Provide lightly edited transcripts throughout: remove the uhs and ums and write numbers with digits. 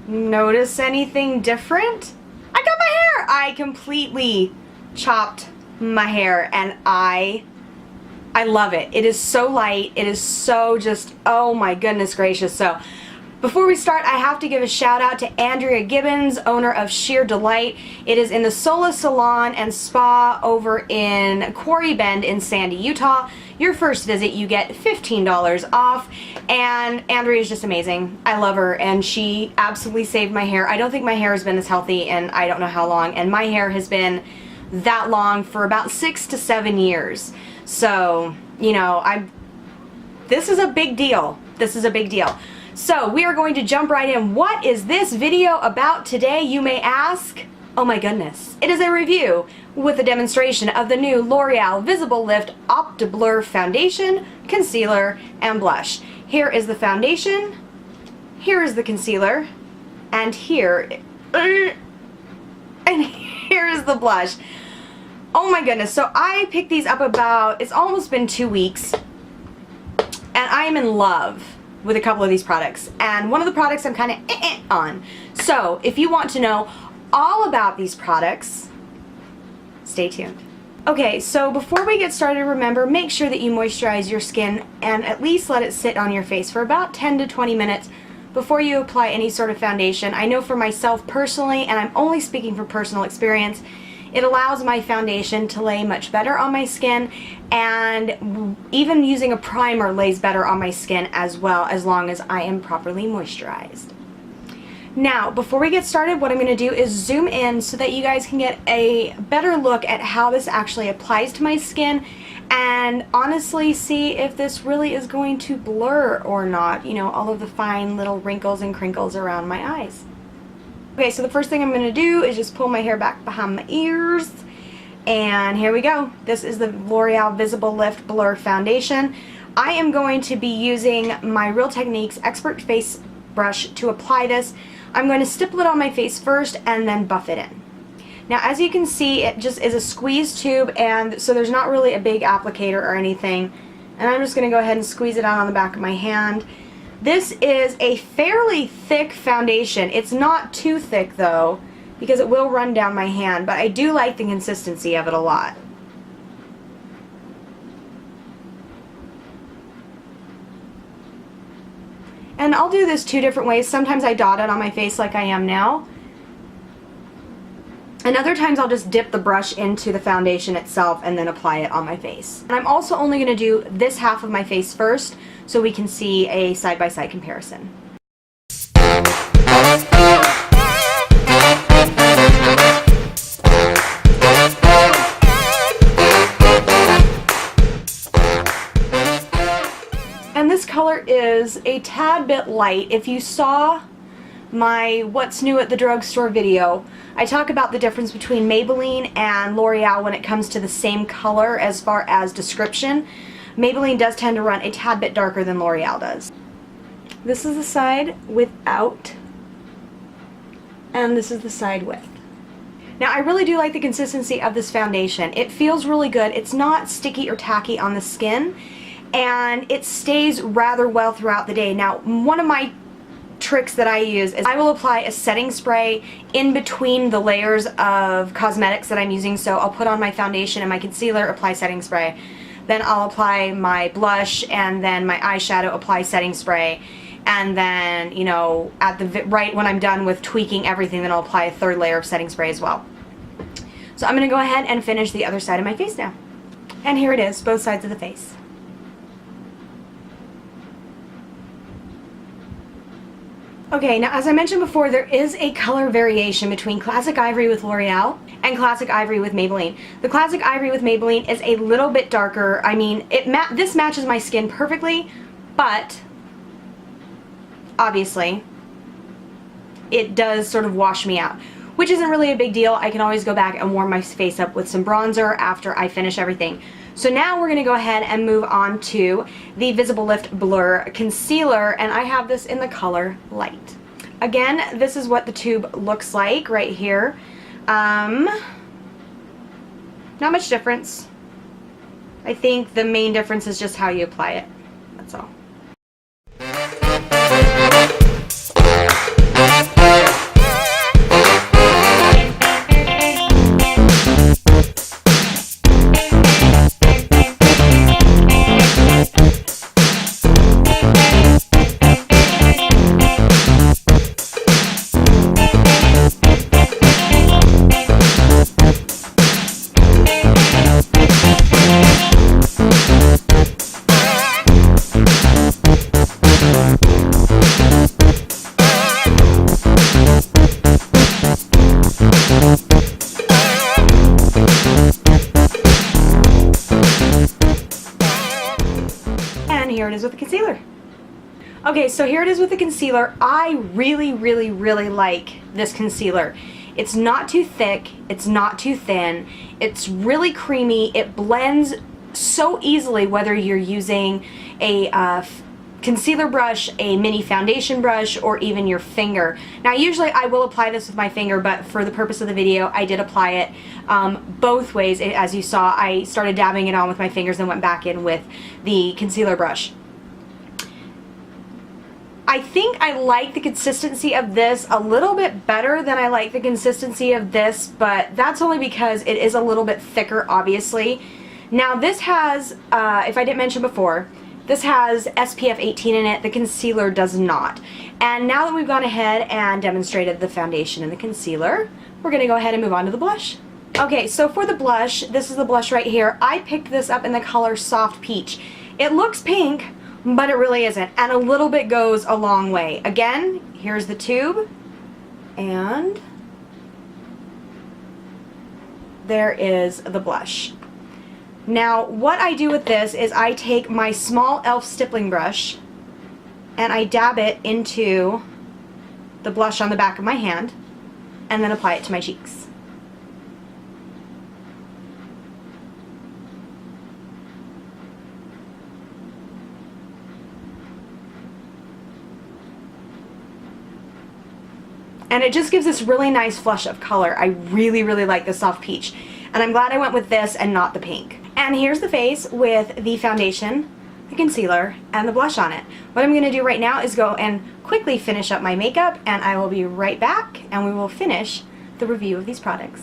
notice anything different? I got my hair! I completely chopped my hair and I love it. It is so light. It is so just, oh my goodness gracious. So before we start, I have to give a shout out to Andrea Gibbons, owner of Sheer Delight. It is in the Sola Salon and Spa over in Quarry Bend in Sandy, Utah. Your first visit, you get $15 off, and Andrea is just amazing. I love her, and she absolutely saved my hair. I don't think my hair has been this healthy in I don't know how long, and my hair has been that long for about 6 to 7 years. So, you know, this is a big deal. This is a big deal. So we are going to jump right in. What is this video about today, you may ask? Oh my goodness. It is a review with a demonstration of the new L'Oreal Visible Lift Opti Blur Foundation, Concealer, and Blush. Here is the foundation, here is the concealer, and here is the blush. Oh my goodness. So I picked these up about, it's almost been 2 weeks, and I am in love with a couple of these products, and one of the products I'm kind of on. So if you want to know all about these products, stay tuned. Okay, so before we get started, remember, make sure that you moisturize your skin and at least let it sit on your face for about 10 to 20 minutes before you apply any sort of foundation. I know for myself personally, and I'm only speaking from personal experience, it allows my foundation to lay much better on my skin, and even using a primer lays better on my skin as well, as long as I am properly moisturized. Now, before we get started, what I'm going to do is zoom in so that you guys can get a better look at how this actually applies to my skin, and honestly see if this really is going to blur or not, you know, all of the fine little wrinkles and crinkles around my eyes. Okay, so the first thing I'm going to do is just pull my hair back behind my ears, and here we go. This is the L'Oreal Visible Lift Blur Foundation. I am going to be using my Real Techniques Expert Face Brush to apply this. I'm going to stipple it on my face first and then buff it in. Now, as you can see, it just is a squeeze tube, and so there's not really a big applicator or anything, and I'm just going to go ahead and squeeze it out on the back of my hand. This is a fairly thick foundation. It's not too thick though, because it will run down my hand, but I do like the consistency of it a lot. And I'll do this 2 different ways. Sometimes I dot it on my face like I am now, and other times I'll just dip the brush into the foundation itself and then apply it on my face. And I'm also only going to do this half of my face first, so we can see a side-by-side comparison. And this color is a tad bit light. If you saw my What's New at the Drugstore video, I talk about the difference between Maybelline and L'Oreal when it comes to the same color as far as description. Maybelline does tend to run a tad bit darker than L'Oreal does. This is the side without, and this is the side with. Now, I really do like the consistency of this foundation. It feels really good. It's not sticky or tacky on the skin, and it stays rather well throughout the day. Now, one of my tricks that I use is I will apply a setting spray in between the layers of cosmetics that I'm using. So I'll put on my foundation and my concealer, apply setting spray. Then I'll apply my blush, and then my eyeshadow, apply setting spray. And then, you know, at the right when I'm done with tweaking everything, then I'll apply a 3rd layer of setting spray as well. So I'm going to go ahead and finish the other side of my face now. And here it is, both sides of the face. Okay, now as I mentioned before, there is a color variation between Classic Ivory with L'Oreal and Classic Ivory with Maybelline. The Classic Ivory with Maybelline is a little bit darker. I mean, this matches my skin perfectly, but obviously it does sort of wash me out, which isn't really a big deal. I can always go back and warm my face up with some bronzer after I finish everything. So now we're going to go ahead and move on to the Visible Lift Blur Concealer, and I have this in the color Light. Again, this is what the tube looks like right here. Not much difference. I think the main difference is just how you apply it. That's all. with the concealer. Okay, so here it is with the concealer. I really, really, really like this concealer. It's not too thick, it's not too thin, it's really creamy, it blends so easily whether you're using a concealer brush, a mini foundation brush, or even your finger. Now usually I will apply this with my finger, but for the purpose of the video I did apply it both ways. As you saw, I started dabbing it on with my fingers and went back in with the concealer brush. I think I like the consistency of this a little bit better than I like the consistency of this, but that's only because it is a little bit thicker, obviously. Now this has, if I didn't mention before, this has SPF 18 in it. The concealer does not. And now that we've gone ahead and demonstrated the foundation and the concealer, we're going to go ahead and move on to the blush. Okay, so for the blush, this is the blush right here. I picked this up in the color Soft Peach. It looks pink, but it really isn't, and a little bit goes a long way. Again, here's the tube, and there is the blush. Now, what I do with this is I take my small e.l.f. stippling brush, and I dab it into the blush on the back of my hand, and then apply it to my cheeks. And it just gives this really nice flush of color. I really, really like the Soft Peach. And I'm glad I went with this and not the pink. And here's the face with the foundation, the concealer, and the blush on it. What I'm going to do right now is go and quickly finish up my makeup, and I will be right back and we will finish the review of these products.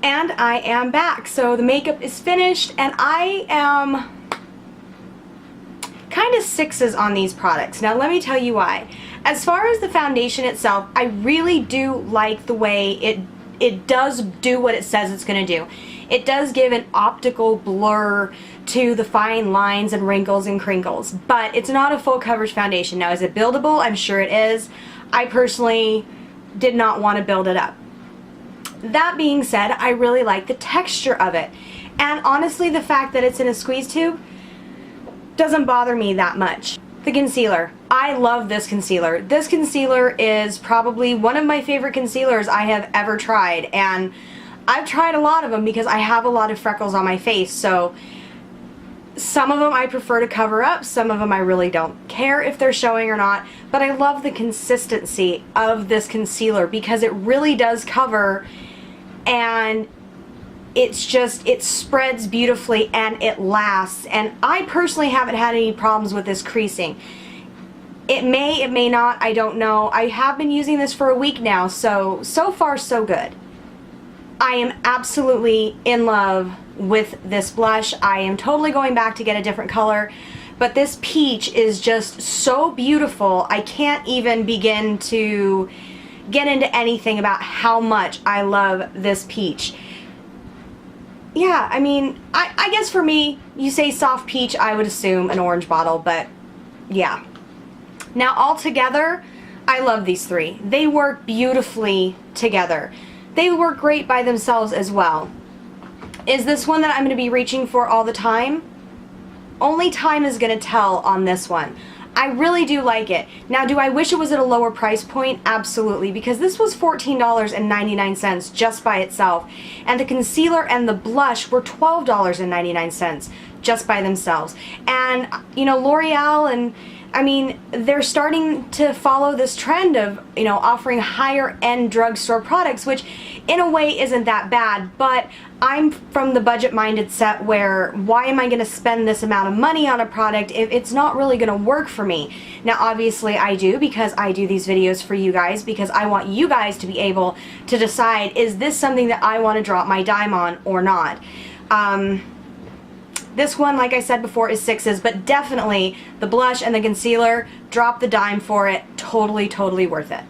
And I am back. So the makeup is finished, and I am kind of sixes on these products. Now let me tell you why. As far as the foundation itself, I really do like the way it does do what it says it's going to do. It does give an optical blur to the fine lines and wrinkles and crinkles, but it's not a full coverage foundation. Now, is it buildable? I'm sure it is. I personally did not want to build it up. That being said, I really like the texture of it. And honestly, the fact that it's in a squeeze tube doesn't bother me that much. The concealer. I love this concealer. This concealer is probably one of my favorite concealers I have ever tried, and I've tried a lot of them because I have a lot of freckles on my face, so some of them I prefer to cover up, some of them I really don't care if they're showing or not, but I love the consistency of this concealer because it really does cover, and it's just, it spreads beautifully and it lasts. And I personally haven't had any problems with this creasing. It may not, I don't know. I have been using this for a week now, so far so good. I am absolutely in love with this blush. I am totally going back to get a different color, but this peach is just so beautiful. I can't even begin to get into anything about how much I love this peach. Yeah, I mean, I guess for me, you say Soft Peach, I would assume an orange bottle, but yeah. Now, all together, I love these three. They work beautifully together. They work great by themselves as well. Is this one that I'm going to be reaching for all the time? Only time is going to tell on this one. I really do like it. Now, do I wish it was at a lower price point? Absolutely, because this was $14.99 just by itself, and the concealer and the blush were $12.99 just by themselves. And, you know, L'Oreal and, I mean, they're starting to follow this trend of, you know, offering higher end drugstore products, which in a way isn't that bad, but I'm from the budget-minded set where why am I going to spend this amount of money on a product if it's not really going to work for me? Now, obviously I do, because I do these videos for you guys, because I want you guys to be able to decide, is this something that I want to drop my dime on or not? This one, like I said before, is sixes, but definitely the blush and the concealer, drop the dime for it. Totally, totally worth it.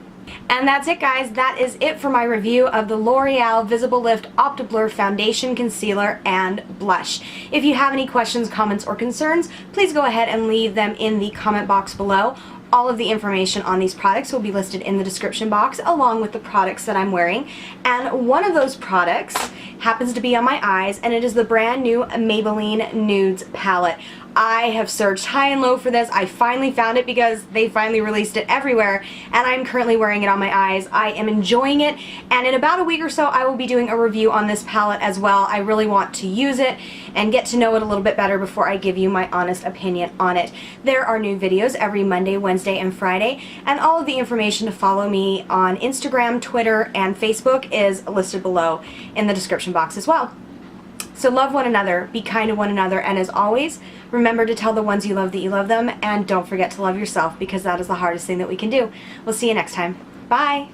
And that's it, guys. That is it for my review of the L'Oreal Visible Lift Opti Blur Foundation, Concealer, and Blush. If you have any questions, comments, or concerns, please go ahead and leave them in the comment box below. All of the information on these products will be listed in the description box, along with the products that I'm wearing. And one of those products happens to be on my eyes, and it is the brand new Maybelline Nudes palette. I have searched high and low for this. I finally found it because they finally released it everywhere, and I'm currently wearing it on my eyes. I am enjoying it, and in about a week or so I will be doing a review on this palette as well. I really want to use it and get to know it a little bit better before I give you my honest opinion on it. There are new videos every Monday, Wednesday, and Friday, and all of the information to follow me on Instagram, Twitter, and Facebook is listed below in the description box as well. So love one another, be kind to one another, and as always, remember to tell the ones you love that you love them, and don't forget to love yourself, because that is the hardest thing that we can do. We'll see you next time. Bye!